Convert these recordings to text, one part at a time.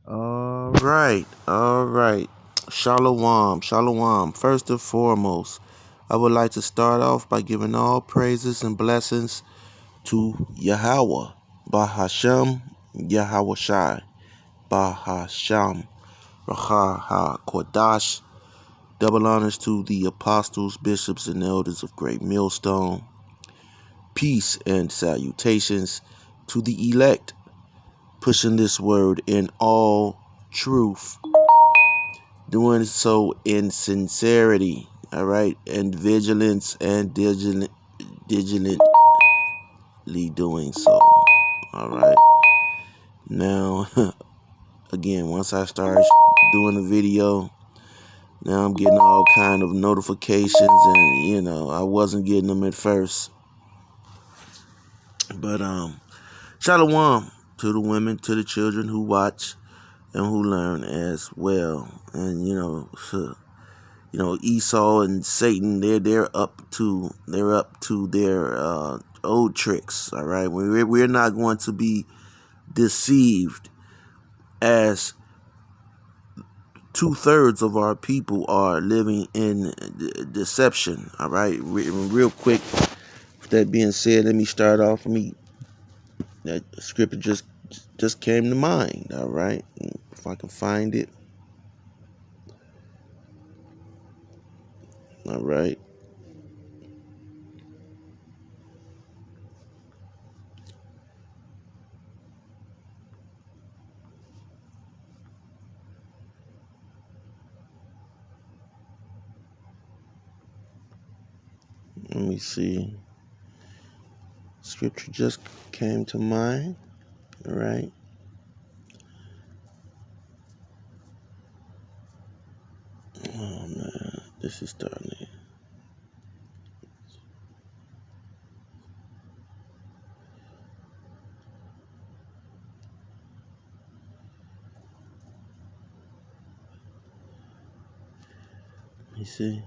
All right. Shalom, shalom. First and foremost, I would like to start off by giving all praises and blessings to Yahweh, Bahashem, Yahweh Shai, Bahasham, Raha Ha Kodash. Double honors to the apostles, bishops, and elders of Great Millstone. Peace and salutations to the elect, pushing this word in all truth, doing so in sincerity, all right, and vigilance and diligently doing so, all right. Now, again, once I start doing the video, now I'm getting all kind of notifications, and I wasn't getting them at first, but shalom to the women, to the children who watch and who learn as well, and Esau and Satan, they're up to their old tricks. All right, we're not going to be deceived, as 2/3 of our people are living in deception. All right, real quick. With that being said, let me start off. That scripture just came to mind. All right, if I can find it. All right. Let me see. Scripture just came to mind. All right. Oh man, this is starting. Let me see.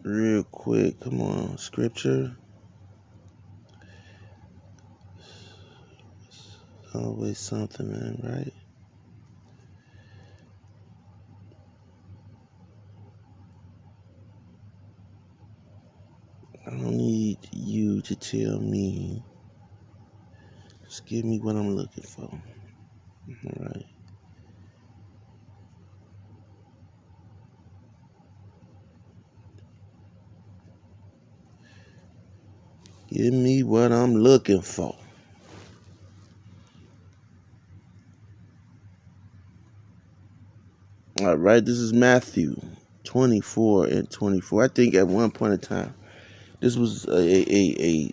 Real quick, come on, scripture. Always something, man, right? I don't need you to tell me. Just give me what I'm looking for. All right. Give me what I'm looking for. All right, this is Matthew 24 and 24. I think at one point in time, this was a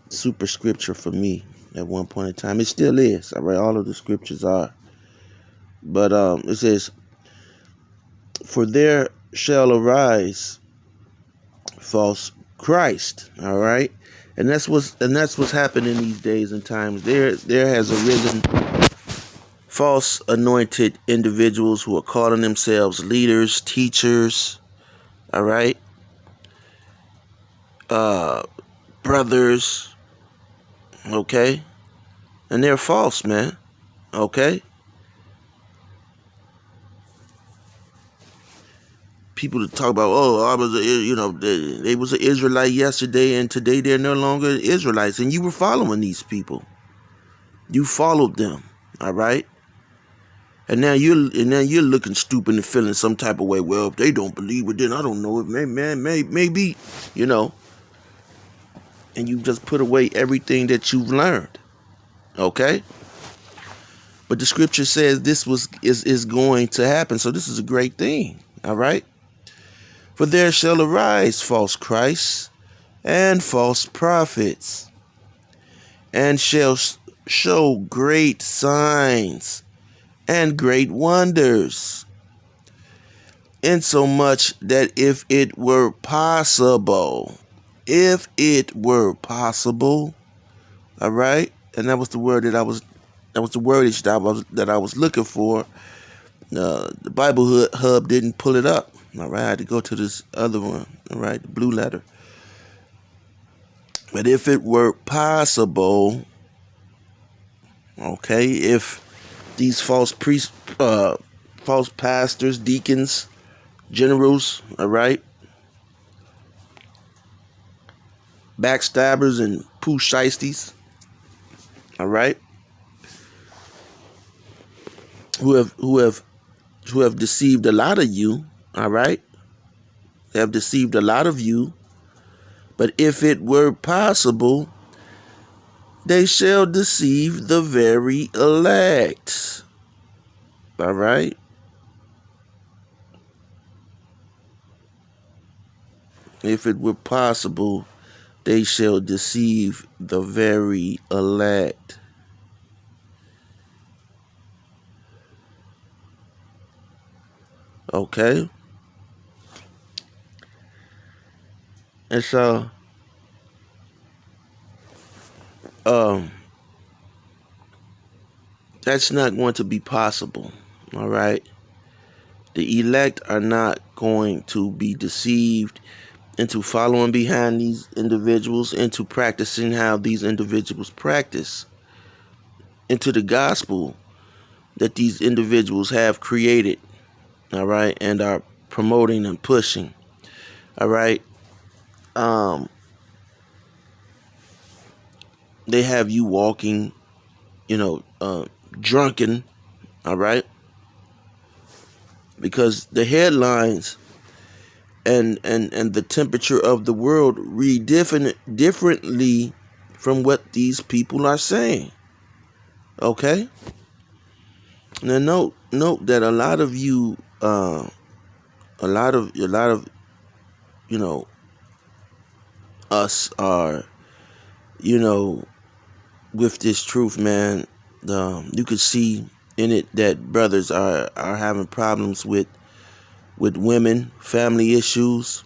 super scripture for me at one point in time. It still is. All right, all of the scriptures are. But it says, "For there shall arise false Christ." All right, and that's what's happening these days and times. There has arisen false anointed individuals who are calling themselves leaders, teachers. All right, brothers. Okay, and they're false, man. Okay. People to talk about, I was, they was an Israelite yesterday, and today they're no longer Israelites, and you were following these people. You followed them, all right. And now you're looking stupid and feeling some type of way. Well, if they don't believe it, then I don't know. If maybe, and you just put away everything that you've learned, okay. But the scripture says this is going to happen, so this is a great thing, all right. For there shall arise false Christs and false prophets, and shall show great signs and great wonders, insomuch that if it were possible, all right, and that was the word that the wordage that I was looking for. The Bible Hub didn't pull it up. All right, I had to go to this other one. All right, the blue letter. But if it were possible, okay, if these false priests, false pastors, deacons, generals, all right, backstabbers and poo shiesties, all right, who have deceived a lot of you, all right, they have deceived a lot of you. But if it were possible, they shall deceive the very elect. All right? If it were possible, they shall deceive the very elect. Okay? And so, that's not going to be possible. All right? The elect are not going to be deceived into following behind these individuals, into practicing how these individuals practice, into the gospel that these individuals have created, all right, and are promoting and pushing, all right. They have you walking, drunken, all right, because the headlines and the temperature of the world read differently from what these people are saying. Okay. Now note that a lot of you, a lot of us are, with this truth, man. You could see in it that brothers are having problems with women, family issues.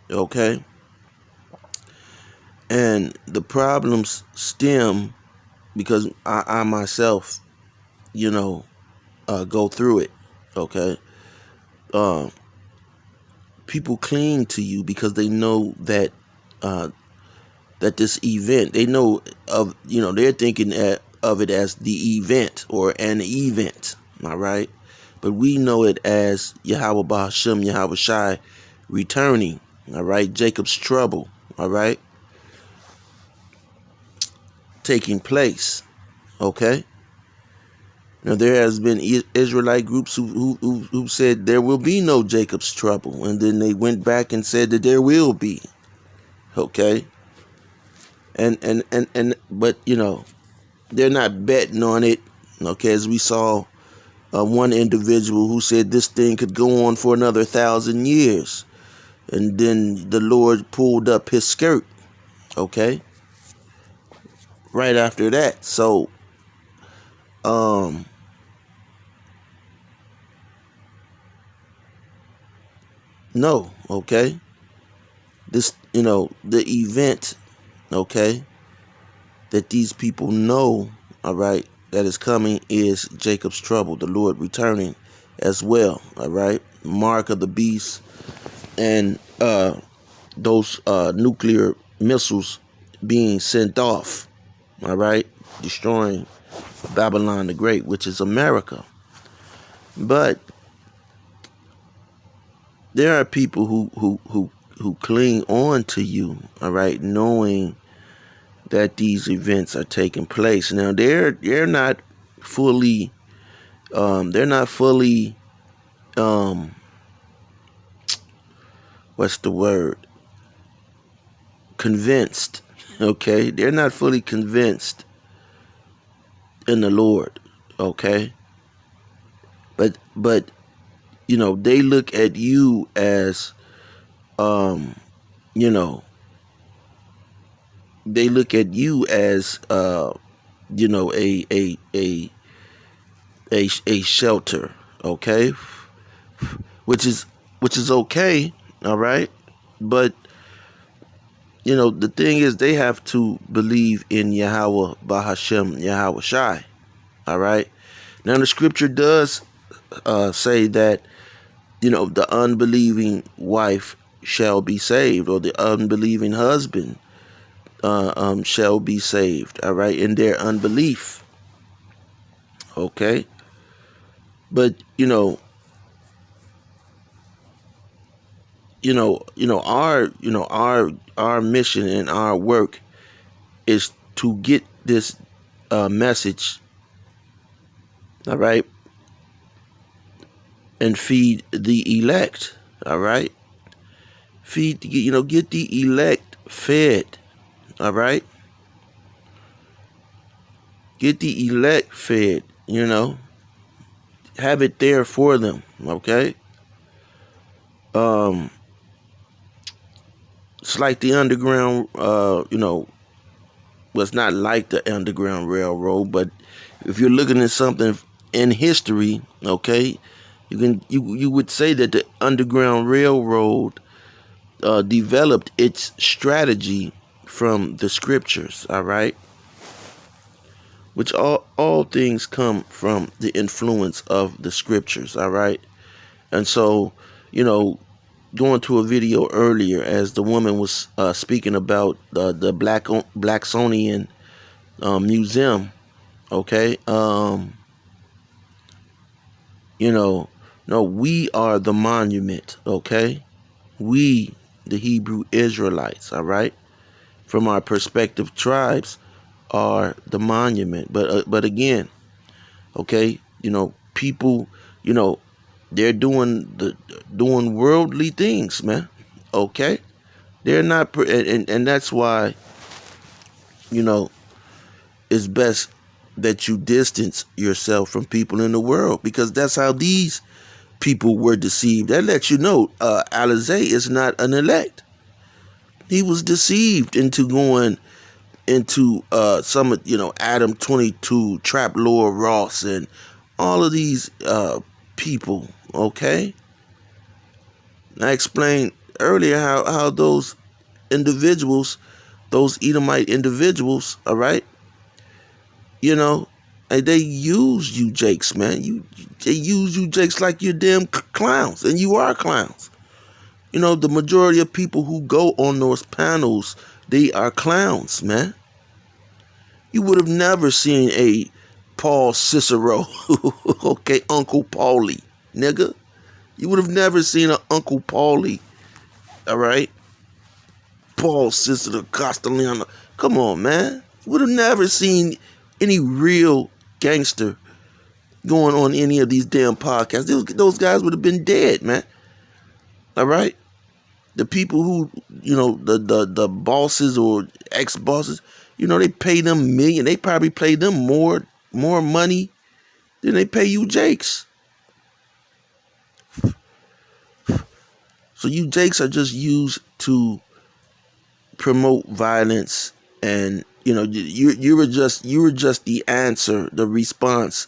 Okay. And the problems stem because I myself, go through it. Okay. People cling to you because they know that that this event, they know of, they're thinking of it as the event or an event. All right. But we know it as Yahweh Bahashem, Yahweh Shai returning. All right. Jacob's trouble. All right. Taking place. Okay. Now there has been Israelite groups who said there will be no Jacob's trouble, and then they went back and said that there will be. Okay. But they're not betting on it. Okay, as we saw one individual who said this thing could go on for another 1,000 years, and then the Lord pulled up his skirt. Okay. Right after that. So no, okay. This, the event, okay, that these people know, all right, that is coming is Jacob's trouble, the Lord returning as well, all right. Mark of the beast and those nuclear missiles being sent off, all right, destroying Babylon the Great, which is America. But there are people who cling on to you, all right, knowing that these events are taking place. Now they're not fully what's the word? Convinced. Okay? They're not fully convinced in the Lord. Okay? But they look at you as they look at you as a shelter, okay, which is okay, all right. But the thing is, they have to believe in Yahweh Bahashem, Yahweh Shai, all right. Now the scripture does say that the unbelieving wife shall be saved, or the unbelieving husband shall be saved, all right, in their unbelief. Okay. But our mission and our work is to get this message, all right, and feed the elect, all right. Get the elect fed, all right. Get the elect fed, have it there for them, okay. It's like the underground, well, it's not like the Underground Railroad, but if you're looking at something in history, okay, you would say that the Underground Railroad developed its strategy from the scriptures, all right, which all things come from the influence of the scriptures, all right. And so, going to a video earlier, as the woman was speaking about the Blacksonian museum, okay. No, we are the monument, okay. We, the Hebrew Israelites, all right, from our perspective tribes, are the monument. But again, okay, people, they're doing worldly things, man. Okay, they're not, and that's why, it's best that you distance yourself from people in the world, because that's how these people were deceived. That lets you know Alizé is not an elect. He was deceived into going into some of, Adam 22, Trap Lord Ross, and all of these people, okay. I explained earlier how those individuals, those Edomite individuals, all right, and they use you jakes, man. They use you jakes like you're damn clowns, and you are clowns. The majority of people who go on those panels, they are clowns, man. You would have never seen a Paul Cicero, okay, Uncle Paulie, nigga. You would have never seen an Uncle Paulie, all right? Paul Cicero Castellano. Come on, man. You would have never seen any real gangster going on any of these damn podcasts. Those guys would have been dead, man. All right? The people who, the bosses or ex-bosses, they pay them million. They probably pay them more money than they pay you jakes. So you jakes are just used to promote violence, and you were just the answer, the response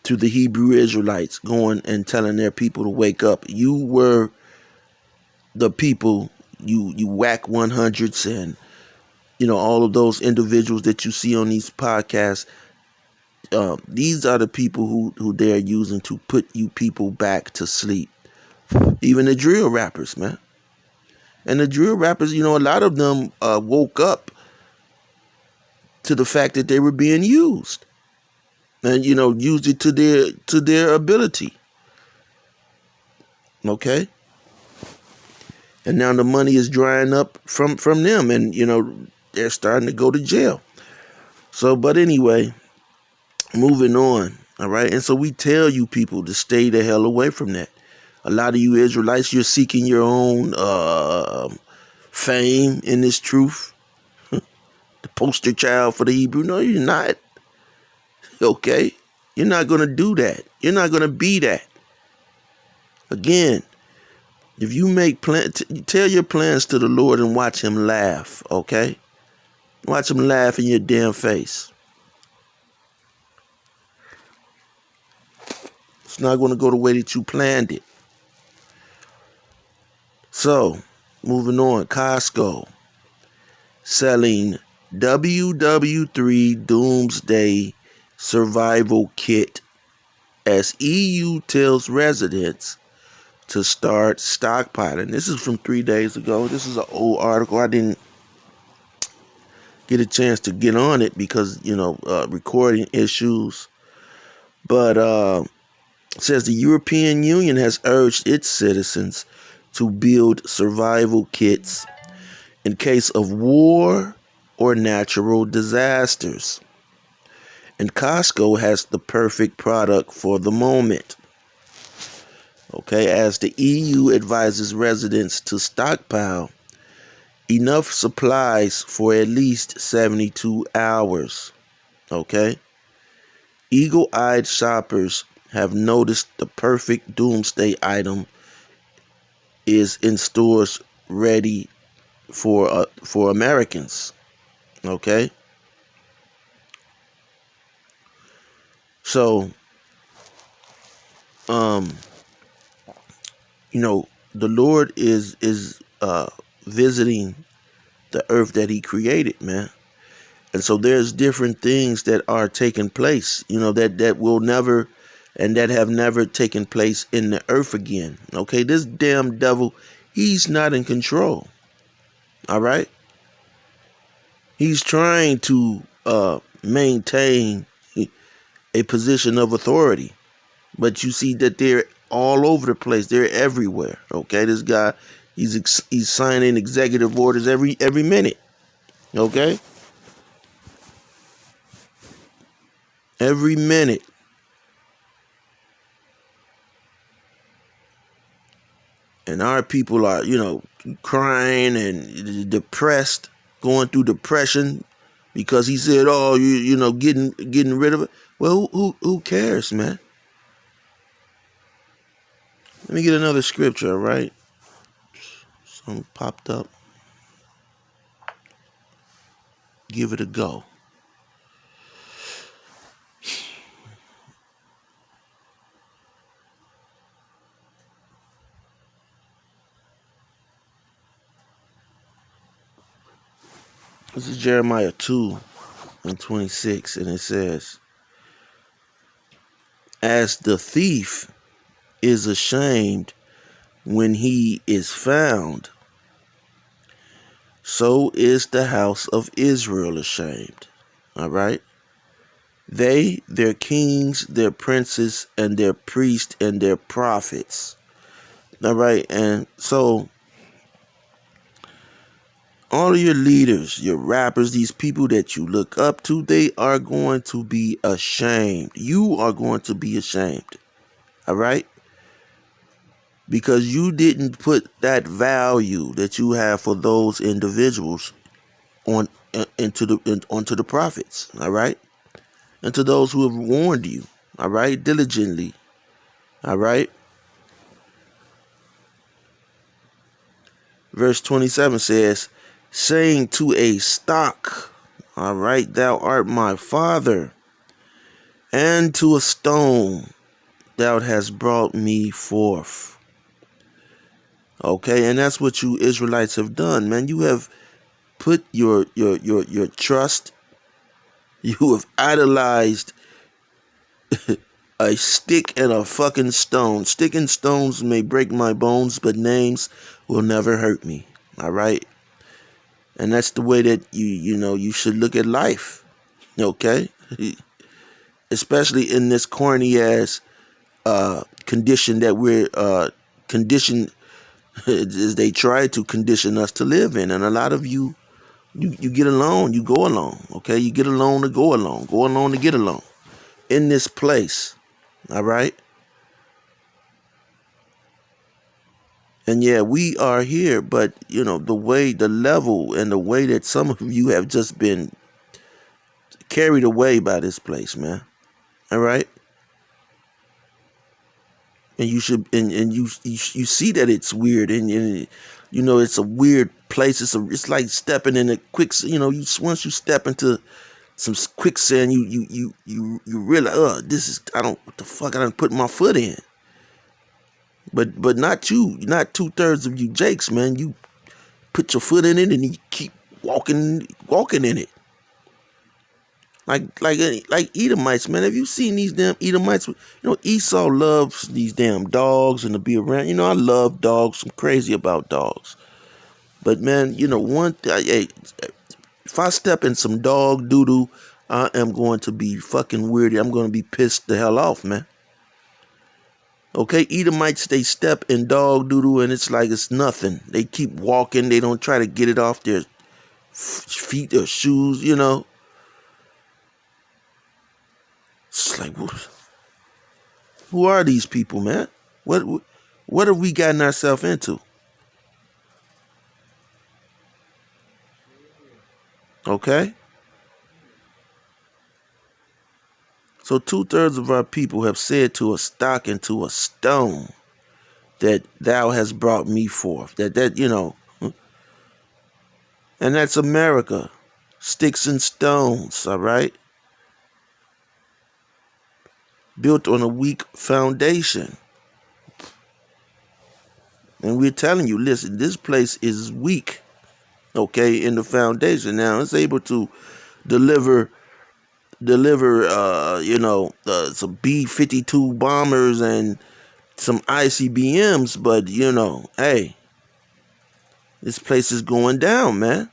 to the Hebrew Israelites going and telling their people to wake up. You were the people, you whack 100s, and all of those individuals that you see on these podcasts. These are the people who they're using to put you people back to sleep. Even the drill rappers, man. And the drill rappers, a lot of them woke up to the fact that they were being used, and used it to their ability. Okay. And now the money is drying up from them, and they're starting to go to jail. So, but anyway, moving on. All right. And so we tell you people to stay the hell away from that. A lot of you Israelites, you're seeking your own fame in this truth. The poster child for the Hebrew. No, you're not. Okay? You're not going to do that. You're not going to be that. Again, if you make plans, tell your plans to the Lord and watch him laugh. Okay? Watch him laugh in your damn face. It's not going to go the way that you planned it. So, moving on. Costco selling WW3 Doomsday Survival Kit as EU tells residents to start stockpiling. This is from 3 days ago. This is an old article. I didn't get a chance to get on it because, recording issues. But it says the European Union has urged its citizens to build survival kits in case of war or natural disasters. And Costco has the perfect product for the moment. Okay, as the EU advises residents to stockpile enough supplies for at least 72 hours. Okay? Eagle-eyed shoppers have noticed the perfect doomsday item is in stores ready for Americans. Okay? So, the Lord is visiting the earth that he created, man. And so there's different things that are taking place, that will never and that have never taken place in the earth again. Okay, this damn devil, he's not in control. All right? He's trying to maintain a position of authority. But you see that they're all over the place. They're everywhere. Okay, this guy, he's signing executive orders every minute. Okay? Every minute. And our people are, crying and depressed, going through depression because he said, "Oh, getting rid of it." Well, who cares, man? Let me get another scripture, all right? Something popped up. Give it a go. This is Jeremiah 2:26, and it says, "As the thief is ashamed when he is found, so is the house of Israel ashamed." All right? They, their kings, their princes, and their priests, and their prophets. All right? And so all of your leaders, your rappers, these people that you look up to, they are going to be ashamed. You are going to be ashamed. All right? Because you didn't put that value that you have for those individuals onto the prophets. All right? And to those who have warned you. All right? Diligently. All right? Verse 27 says, saying to a stock, all right, thou art my father, and to a stone, thou hast brought me forth. Okay, and that's what you Israelites have done, man. You have put your trust, you have idolized a stick and a fucking stone. Stick and stones may break my bones, but names will never hurt me. All right? And that's the way that you should look at life. Okay? Especially in this corny ass condition that we're conditioned as they try to condition us to live in. And a lot of you get along, you go along. Okay? You get along to go along to get along in this place. All right? And yeah, we are here, but the level and the way that some of you have just been carried away by this place, man. All right? And you should, and you see that it's weird, and it's a weird place. It's like stepping in a once you step into some quicksand, you realize, what the fuck I done put my foot in. But not you, not 2/3 of you Jakes, man. You put your foot in it and you keep walking in it. like Edomites, man. Have you seen these damn Edomites? You know, Esau loves these damn dogs and to be around. You know, I love dogs. I'm crazy about dogs. But man, you know, hey, if I step in some dog doo-doo, I am going to be fucking weirdy. I'm going to be pissed the hell off, man. Okay, Edomites, they step in dog doo-doo and it's like it's nothing. They keep walking. They don't try to get it off their feet or shoes, you know. It's like, who are these people, man? What have we gotten ourselves into? Okay? So 2/3 of our people have said to a stock and to a stone that thou hast brought me forth. That you know, and that's America. Sticks and stones, all right? Built on a weak foundation. And we're telling you, listen, this place is weak, okay, in the foundation. Now it's able to deliver some B-52 bombers and some ICBMs, but you know, hey, this place is going down, man.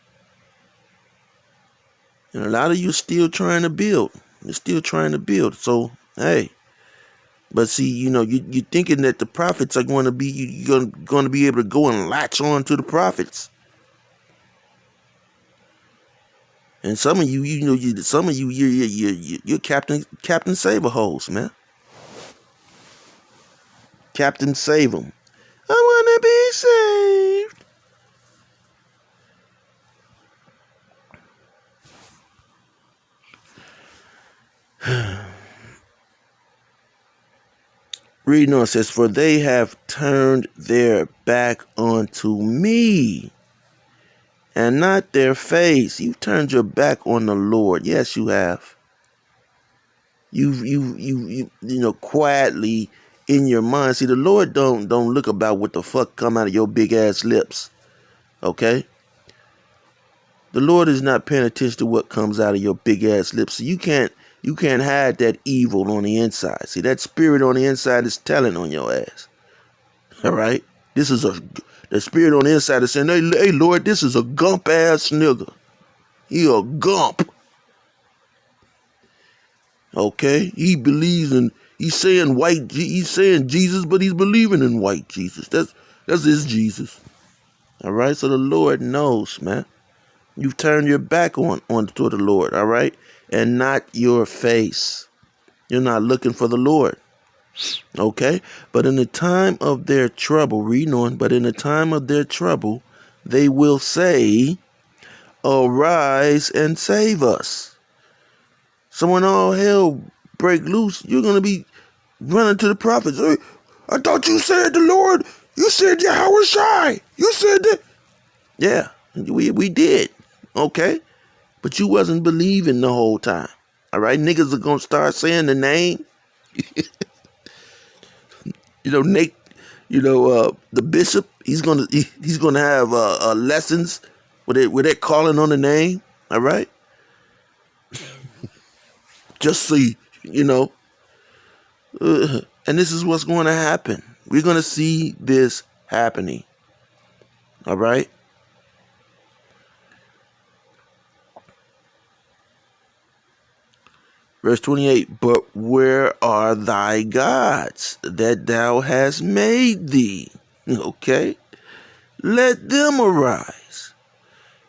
And a lot of you still trying to build. You're still trying to build. So, hey. But see, you know, you're thinking that the prophets are going to be, you're going to be able to go and latch on to the prophets. And some of you, you're Captain Save-A-Holes, man. Captain Save 'em. I want to be saved. Reading on, says, for they have turned their back unto me and not their face. You've turned your back on the Lord. Yes, you have. You know, quietly in your mind. See, the Lord don't look about what the fuck come out of your big ass lips. Okay? The Lord is not paying attention to what comes out of your big ass lips. So you can't hide that evil on the inside. See, that spirit on the inside is telling on your ass. All right? The spirit on the inside is saying, hey Lord, this is a gump ass nigga. He a gump. Okay? He's saying Jesus, but he's believing in white Jesus. That's his Jesus. All right? So the Lord knows, man. You've turned your back on to the Lord, all right? And not your face. You're not looking for the Lord. Okay? But in the time of their trouble, reading on, but in the time of their trouble, they will say, arise and save us. So when all hell break loose, you're going to be running to the prophets. Hey, I thought you said the Lord. You said Yahweh Shai. You said that. Yeah, we did. Okay? But you wasn't believing the whole time. All right? Niggas are going to start saying the name. You know, Nate, the bishop, he's gonna have lessons where they're calling on the name. All right? Just see, and this is what's going to happen. We're going to see this happening. All right? Verse 28, but where are thy gods that thou hast made thee? Okay? Let them arise,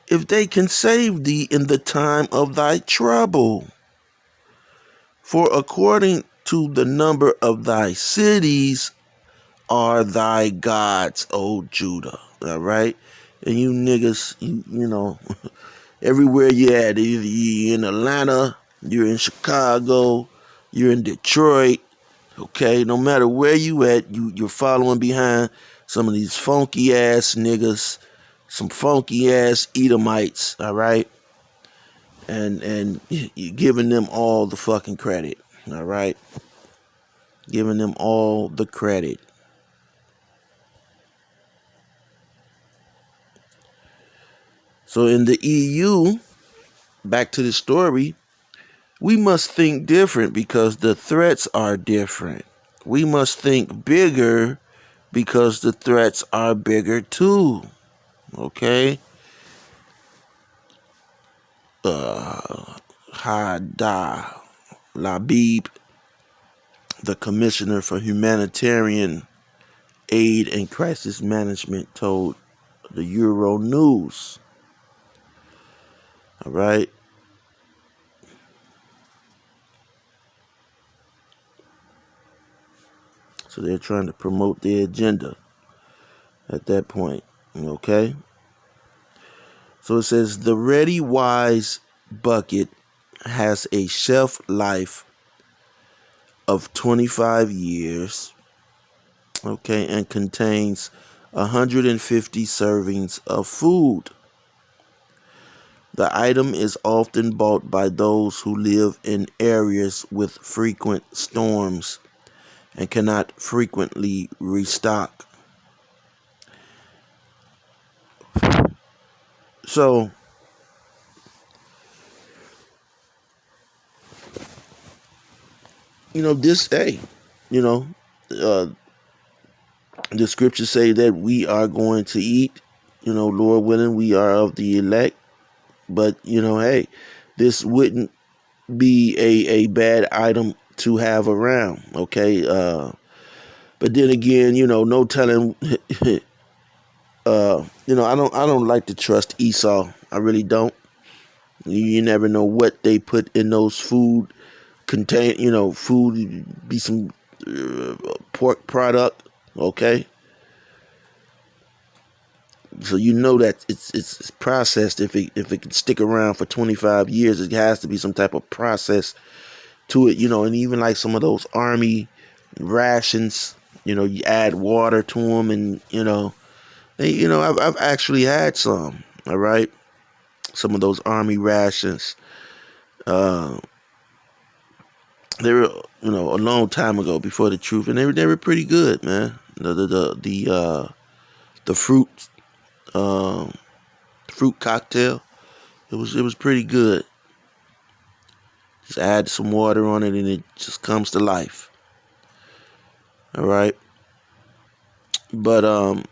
if they can save thee in the time of thy trouble. For according to the number of thy cities are thy gods, O Judah. All right? And you niggas, you know, everywhere you're at, you're in Atlanta, you're in Chicago, you're in Detroit, okay? No matter where you at, you're following behind some of these funky ass niggas, some funky ass Edomites, all right? And you're giving them all the fucking credit, all right? Giving them all the credit. So in the EU, back to the story, We must think different because the threats are different. We must think bigger because the threats are bigger too. Okay? Hada Labib, the Commissioner for Humanitarian Aid and Crisis Management, told the Euro News. All right? So they're trying to promote their agenda at that point. Okay? So it says the Ready Wise bucket has a shelf life of 25 years, okay, and contains 150 servings of food. The item is often bought by those who live in areas with frequent storms and cannot frequently restock. So, this day, you know, uh, the scriptures say that we are going to eat, Lord willing, we are of the elect. But, hey, this wouldn't be a bad item to have around, okay? But then again, no telling. I don't like to trust Esau. I really don't. You never know what they put in those food food be some pork product, okay? So that it's processed. If it can stick around for 25 years, it has to be some type of process to it, and even like some of those army rations, you add water to them, and I've actually had some. All right, some of those army rations. Uh, they were, a long time ago before the truth, and they were pretty good, man. The um, fruit cocktail. It was pretty good. Just add some water on it, and it just comes to life. All right, but and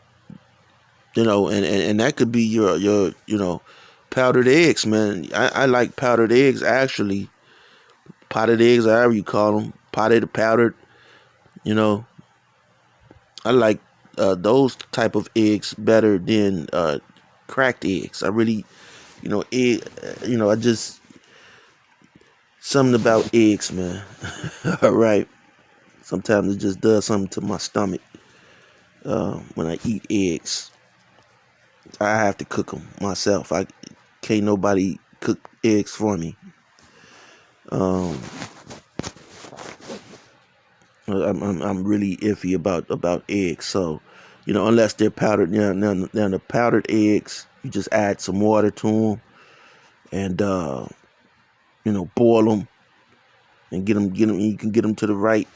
that could be your powdered eggs, man. I like powdered eggs actually. Potted eggs, however you call them, potted or powdered. You know, I like those type of eggs better than cracked eggs. I really, egg. I just something about eggs, man. All right. Sometimes it just does something to my stomach when I eat eggs. I have to cook them myself. I can't nobody cook eggs for me. Um, I'm really iffy about eggs. So, unless they're powdered. Now the powdered eggs, you just add some water to them and boil them and get them. You can get them to the right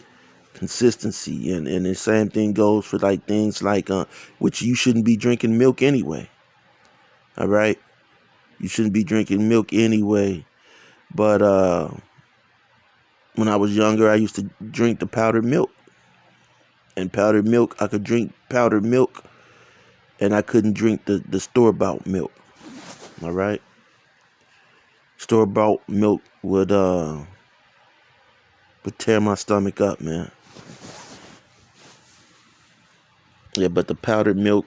consistency, and the same thing goes for like things like which you shouldn't be drinking milk anyway. All right, you shouldn't be drinking milk anyway. But when I was younger, I used to drink the powdered milk. And powdered milk, I could drink powdered milk, and I couldn't drink the store-bought milk. All right, store-bought milk would tear my stomach up, man. Yeah, but the powdered milk,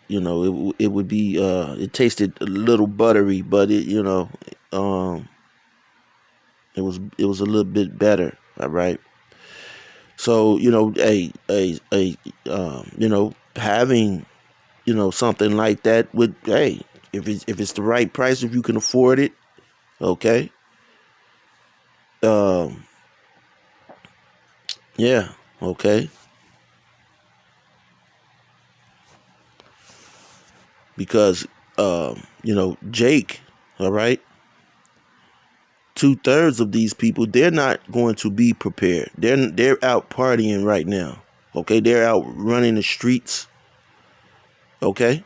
it would be it tasted a little buttery, but um, it was a little bit better. All right. So having something like that would, hey, if it's the right price, if you can afford it, okay. Um, yeah, okay. Because Jake, all right, 2/3 of these people, they're not going to be prepared. They're out partying right now. Okay, they're out running the streets. Okay.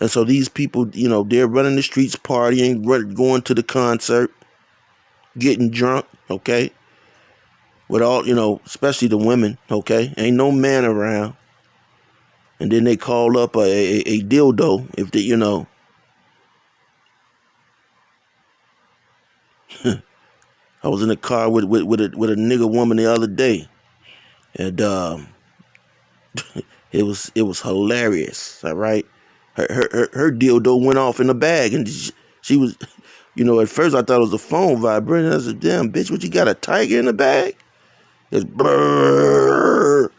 And so these people, they're running the streets, partying, going to the concert. getting drunk, okay? With all, especially the women, okay? Ain't no man around. And then they call up a dildo if they, I was in the car with a nigga woman the other day, and it was hilarious. All right, her dildo went off in the bag, and she was, at first I thought it was a phone vibrating. I said, "Damn, bitch, what you got, a tiger in the bag?" It's brrr.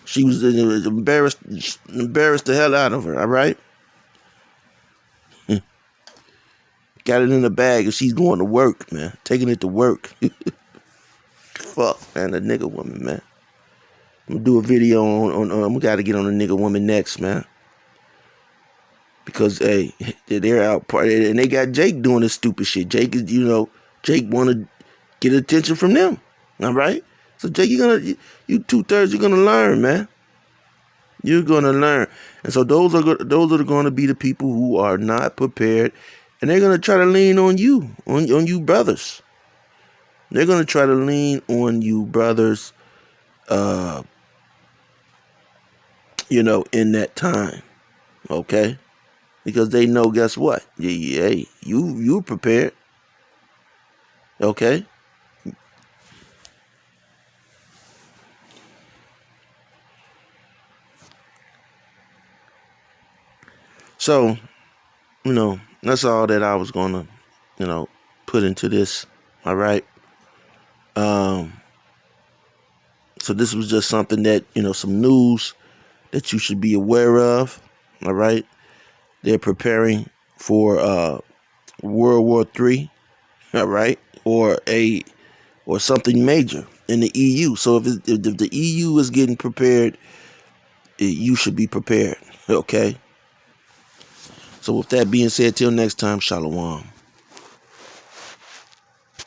She was embarrassed the hell out of her. All right, got it in the bag, and she's going to work, man, taking it to work. Fuck, man, the nigga woman, man. I'm gonna do a video on we gotta get on the nigga woman next, man. Because hey, they're out partying and they got Jake doing this stupid shit. Jake is, Jake wanna get attention from them. All right? So Jake, you 2/3, you're gonna learn, man. You're gonna learn. And so those are gonna be the people who are not prepared, and they're gonna try to lean on you, on you brothers. They're gonna try to lean on you brothers, in that time, okay? Because they know, guess what? Hey, you prepared, okay? So, that's all that I was gonna, put into this. All right. Um. So this was just something that some news that you should be aware of. All right. They're preparing for World War III. All right, or something major in the EU. So if the EU is getting prepared, you should be prepared. Okay. So with that being said, till next time, Shalom.